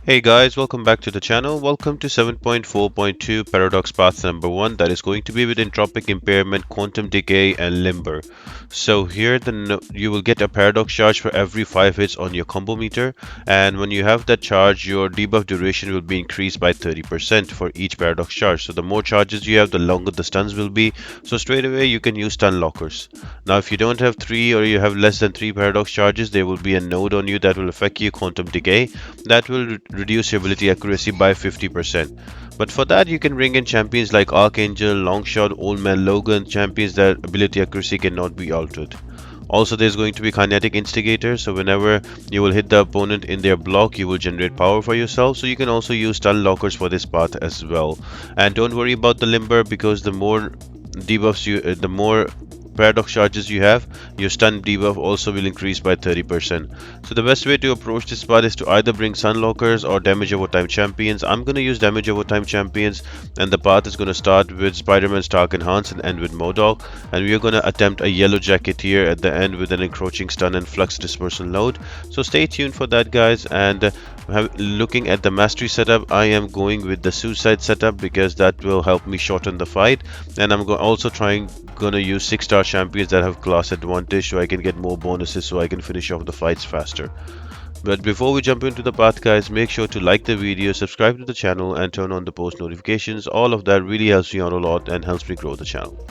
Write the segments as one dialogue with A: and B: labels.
A: Hey guys, welcome back to the channel. Welcome to 7.4.2 Paradox Path number 1 that is going to be with Entropic Impairment, Quantum Decay and Limber. So here you will get a paradox charge for every 5 hits on your combo meter, and when you have that charge your debuff duration will be increased by 30% for each paradox charge. So the more charges you have, the longer the stuns will be. So straight away you can use stun lockers. Now if you don't have 3 or you have less than 3 paradox charges, there will be a node on you that will affect you, Quantum Decay, that will reduce your ability accuracy by 50%. But for that, you can bring in champions like Archangel, Longshot, Old Man Logan, champions that ability accuracy cannot be altered. Also, there's going to be Kinetic Instigator, so whenever you will hit the opponent in their block, you will generate power for yourself. So you can also use stun lockers for this path as well. And don't worry about the Limber, because the more debuffs the more paradox charges you have, your stun debuff also will increase by 30%. So the best way to approach this part is to either bring stun lockers or damage over time champions. I'm going to use damage over time champions, and the path is going to start with Spiderman Stark Enhance and end with M.O.D.O.K, and we are going to attempt a yellow jacket here at the end with an encroaching stun and flux dispersal load. So stay tuned for that, guys. And looking at the mastery setup, I am going with the suicide setup because that will help me shorten the fight, and I'm also gonna use 6-star champions that have class advantage so I can get more bonuses so I can finish off the fights faster. But before we jump into the path, guys, make sure to like the video, subscribe to the channel and turn on the post notifications. All of that really helps me out a lot and helps me grow the channel.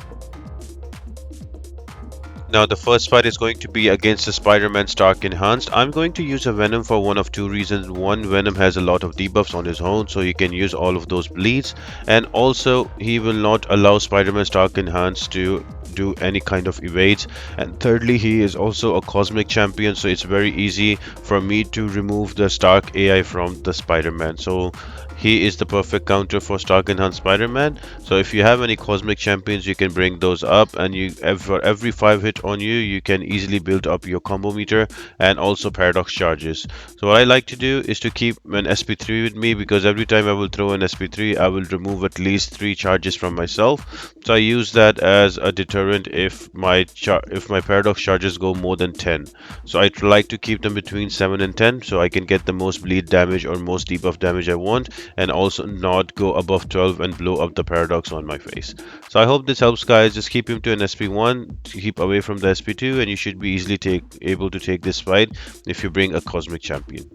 A: Now the first fight is going to be against the Spiderman Stark Enhanced. I'm going to use a Venom for one of two reasons. One, Venom has a lot of debuffs on his own, so he can use all of those bleeds, and also he will not allow Spiderman Stark Enhanced to do any kind of evades. And thirdly, he is also a cosmic champion, so it's very easy for me to remove the Stark AI from the Spider-Man. So he is the perfect counter for Stark Enhanced Spider-Man. So if you have any cosmic champions, you can bring those up, and for every 5 hit on you, you can easily build up your combo meter and also paradox charges. So what I like to do is to keep an SP3 with me, because every time I will throw an SP3, I will remove at least 3 charges from myself. So I use that as a deterrent if my paradox charges go more than 10. So I like to keep them between 7 and 10 so I can get the most bleed damage or most debuff damage I want, and also not go above 12 and blow up the paradox on my face. So I hope this helps, guys. Just keep him to an SP1, keep away from the SP2, and you should be easily able to take this fight if you bring a cosmic champion.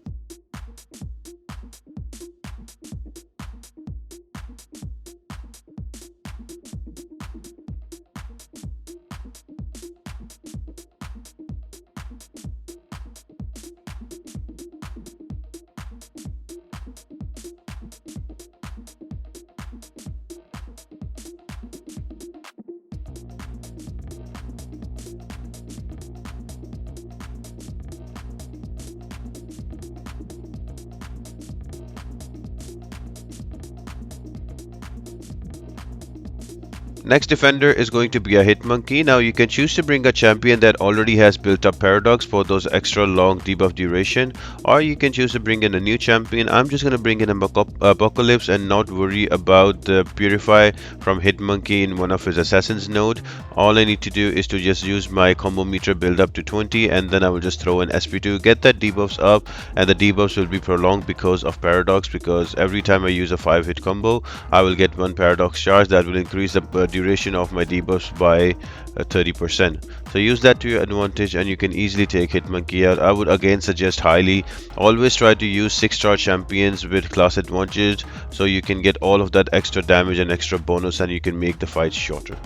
A: Next defender is going to be a hit monkey. Now you can choose to bring a champion that already has built up paradox for those extra long debuff duration, or you can choose to bring in a new champion. I'm just going to bring in a Apocalypse and not worry about the purify from hit monkey in one of his assassins node. All I need to do is to just use my combo meter build up to 20, and then I will just throw an SP2, get that debuffs up, and the debuffs will be prolonged because of paradox, because every time I use a 5-hit combo I will get 1 paradox charge that will increase the duration of my debuffs by 30%. So use that to your advantage and you can easily take Hitmonkey out. I would again suggest highly always try to use 6-star champions with class advantage so you can get all of that extra damage and extra bonus, and you can make the fight shorter.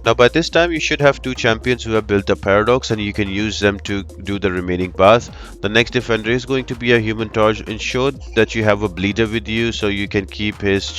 A: Now by this time you should have 2 champions who have built a paradox, and you can use them to do the remaining path. The next defender is going to be a human torch. Ensure that you have a bleeder with you so you can keep his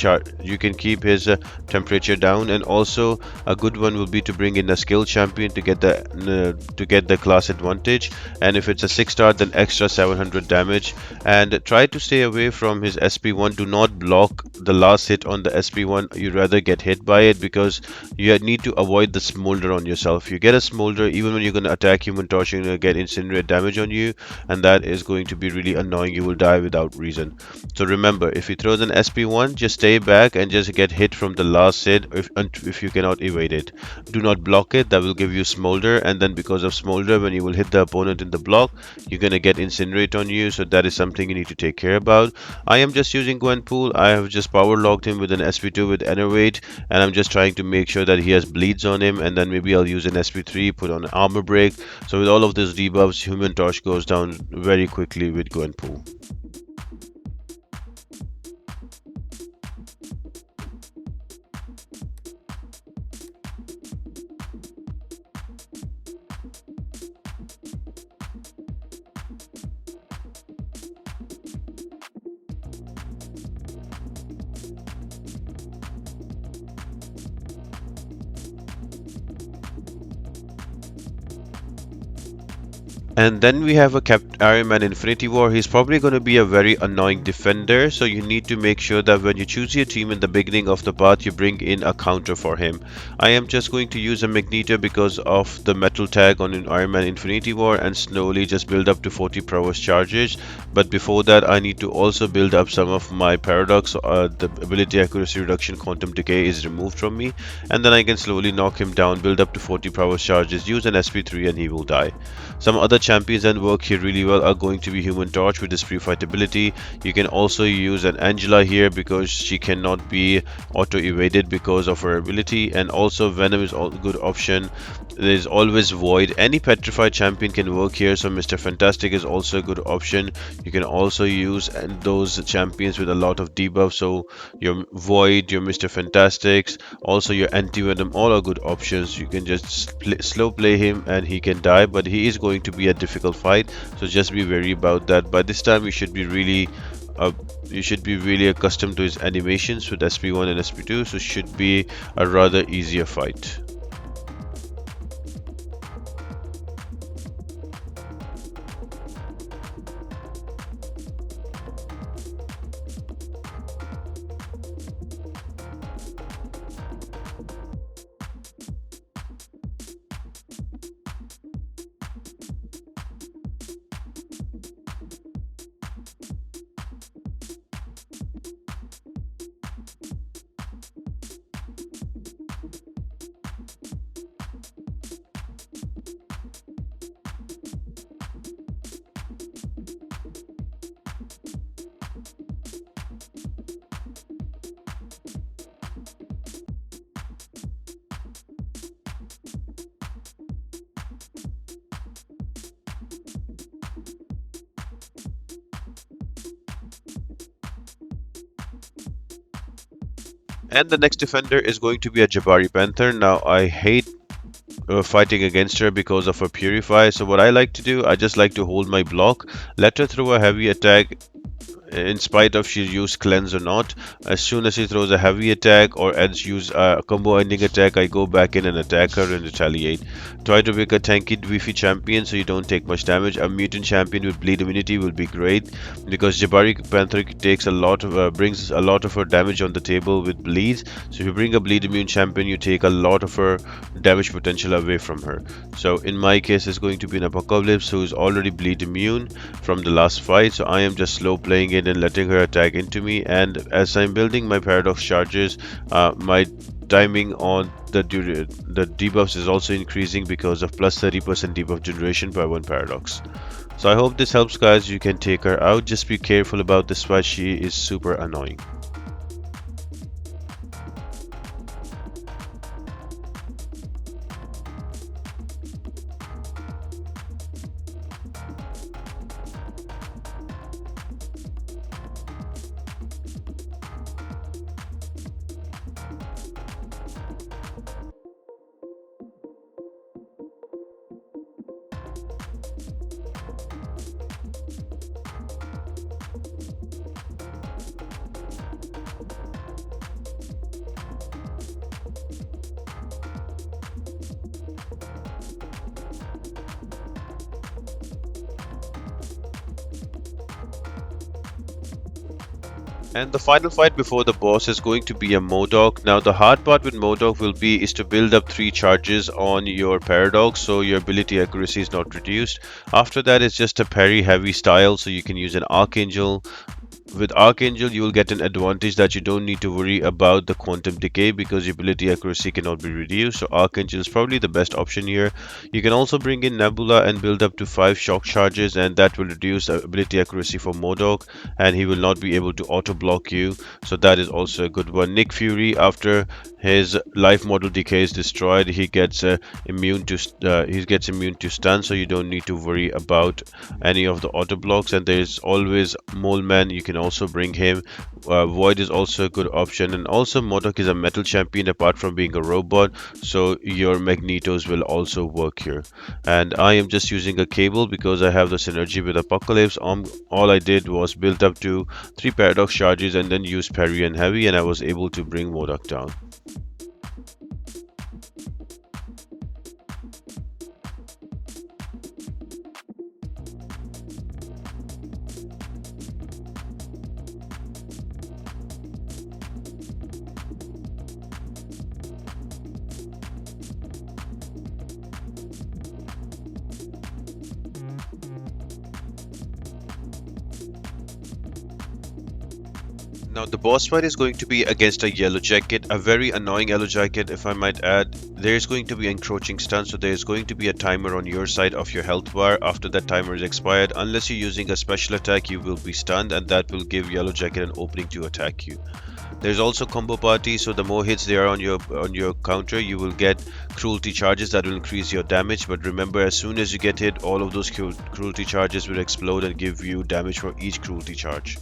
A: temperature down, and also a good one will be to bring in a skill champion to get the class advantage. And if it's a 6-star, then extra 700 damage. And try to stay away from his SP1. Do not block the last hit on the SP1. You rather get hit by it, because you need to avoid avoid the smolder on yourself. You get a smolder, even when you're going to attack Human Torch, you're going to get incinerate damage on you, and that is going to be really annoying. You will die without reason. So remember, if he throws an SP1, just stay back and just get hit from the last hit if you cannot evade it. Do not block it, that will give you smolder, and then because of smolder, when you will hit the opponent in the block, you're going to get incinerate on you, so that is something you need to take care about. I am just using Gwenpool. I have just power locked him with an SP2 with Enervate, and I'm just trying to make sure that he has bleeds on him, and then maybe I'll use an SP3, put on armor break. So with all of these debuffs, Human Torch goes down very quickly with Gwenpool. And then we have a Iron Man Infinity War. He's probably going to be a very annoying defender, so you need to make sure that when you choose your team in the beginning of the path, you bring in a counter for him. I am just going to use a Magneto because of the metal tag on an Iron Man Infinity War and slowly just build up to 40 prowess charges. But before that, I need to also build up some of my Paradox. The ability accuracy reduction Quantum Decay is removed from me, and then I can slowly knock him down, build up to 40 prowess charges, use an SP3 and he will die. Some other champions that work here really well are going to be Human Torch with his free fight ability. You can also use an Angela here because she cannot be auto evaded because of her ability, and also Venom is a good option. There's always Void. Any petrified champion can work here, so Mr. Fantastic is also a good option. You can also use those champions with a lot of debuffs, so your Void, your Mr. Fantastics, also your Anti-Venom, all are good options. You can just slow play him and he can die, but he is going to be a difficult fight, so just be wary about that. By this time uh, you should be really accustomed to his animations with SP1 and SP2, so should be a rather easier fight. And the next defender is going to be a Jabari Panther. Now, I hate fighting against her because of her Purify. So what I like to do, I just like to hold my block, let her throw a heavy attack in spite of she use cleanse or not. As soon as she throws a heavy attack or adds use a combo ending attack, I go back in and attack her and retaliate. Try to pick a tanky beefy champion so you don't take much damage. A mutant champion with bleed immunity will be great because Jabari Panther takes a lot of brings a lot of her damage on the table with bleeds. So if you bring a bleed immune champion, you take a lot of her damage potential away from her. So in my case, it's going to be an Apocalypse who is already bleed immune from the last fight. So I am just slow playing it and letting her attack into me. And as I'm building my Paradox charges, my timing on the debuffs is also increasing because of plus 30% debuff generation by one Paradox. So I hope this helps, guys. You can take her out. Just be careful about this fight. She is super annoying. And the final fight before the boss is going to be a M.O.D.O.K. Now the hard part with M.O.D.O.K will be is to build up 3 charges on your paradox so your ability accuracy is not reduced. After that it's just a parry heavy style, so you can use an Archangel. With Archangel, you will get an advantage that you don't need to worry about the quantum decay because your ability accuracy cannot be reduced. So Archangel is probably the best option here. You can also bring in Nebula and build up to 5 shock charges, and that will reduce the ability accuracy for M.O.D.O.K, and he will not be able to auto block you. So that is also a good one. Nick Fury, after his life model decay is destroyed, he gets immune to stun, so you don't need to worry about any of the auto blocks. And there's always Mole Man, you can also bring him. Void is also a good option, and also M.O.D.O.K is a metal champion apart from being a robot, so your Magnetos will also work here. And I am just using a cable because I have the synergy with Apocalypse. All I did was build up to 3 paradox charges and then use parry and heavy, and I was able to bring M.O.D.O.K down. Now the boss fight is going to be against a yellow jacket, a very annoying yellow jacket if I might add. There's going to be encroaching stun, so there's going to be a timer on your side of your health bar. After that timer is expired, unless you're using a special attack, you will be stunned, and that will give yellow jacket an opening to attack you. There's also combo party, so the more hits there are on your counter, you will get cruelty charges that will increase your damage. But remember, as soon as you get hit, all of those cruelty charges will explode and give you damage for each cruelty charge.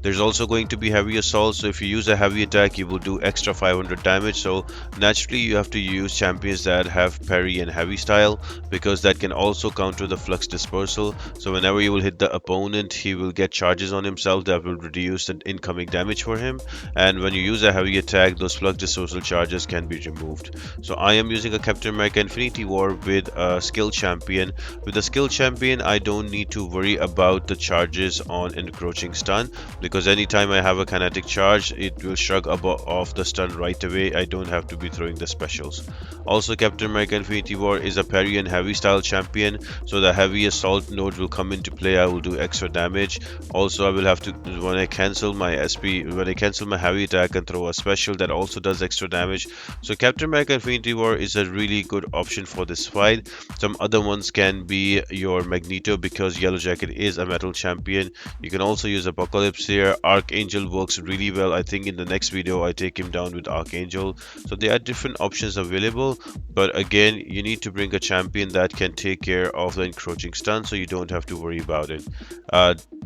A: There's also going to be heavy assault, so if you use a heavy attack, you will do extra 500 damage. So naturally, you have to use champions that have parry and heavy style, because that can also counter the flux dispersal. So whenever you will hit the opponent, he will get charges on himself that will reduce the incoming damage for him. And when you use a heavy attack, those flux dispersal charges can be removed. So I am using a Captain America Infinity War with a skill champion. With a skill champion, I don't need to worry about the charges on encroaching stun, because anytime I have a kinetic charge, it will shrug off the stun right away. I don't have to be throwing the specials. Also, Captain America Infinity War is a parry and heavy style champion, so the heavy assault node will come into play. I will do extra damage. Also, I will have to, when I cancel my heavy attack and throw a special, that also does extra damage. So Captain America Infinity War is a really good option for this fight. Some other ones can be your Magneto, because Yellow Jacket is a metal champion. You can also use Apocalypse here. Archangel works really well. I think in the next video I take him down with Archangel. So there are different options available, but again, you need to bring a champion that can take care of the encroaching stun, so you don't have to worry about it.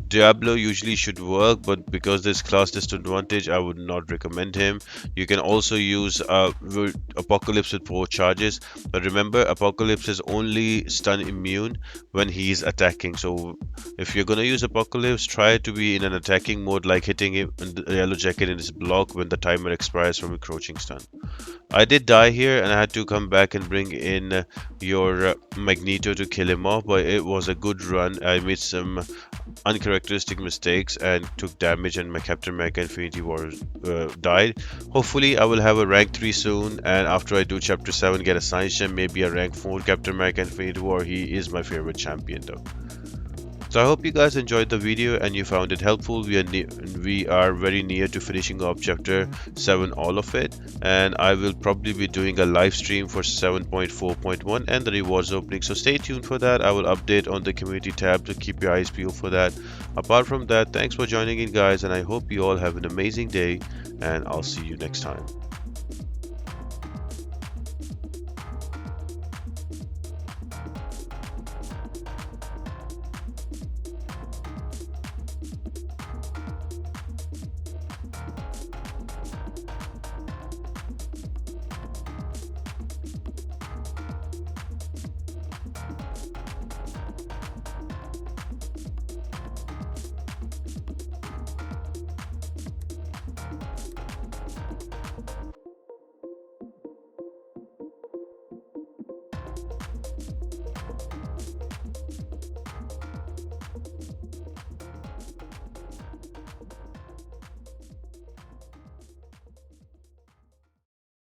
A: Diablo usually should work, but because there's class disadvantage, I would not recommend him. You can also use Apocalypse with 4 charges, but remember, Apocalypse is only stun immune when he's attacking. So if you're gonna use Apocalypse, try to be in an attacking mode, like hitting him in the Yellow Jacket in his block when the timer expires from encroaching stun. I did die here, and I had to come back and bring in your Magneto to kill him off, but it was a good run. I made some uncharacteristic mistakes and took damage, and my Captain America Infinity War died. Hopefully I will have a rank 3 soon, and after I do chapter 7, get a science gem, maybe a rank 4 Captain America Infinity War. He is my favorite champion though. So I hope you guys enjoyed the video and you found it helpful. We are very near to finishing up chapter 7, all of it, and I will probably be doing a live stream for 7.4.1 and the rewards opening, so stay tuned for that. I will update on the community tab to keep your eyes peeled for that. Apart from that, thanks for joining in guys, and I hope you all have an amazing day, and I'll see you next time.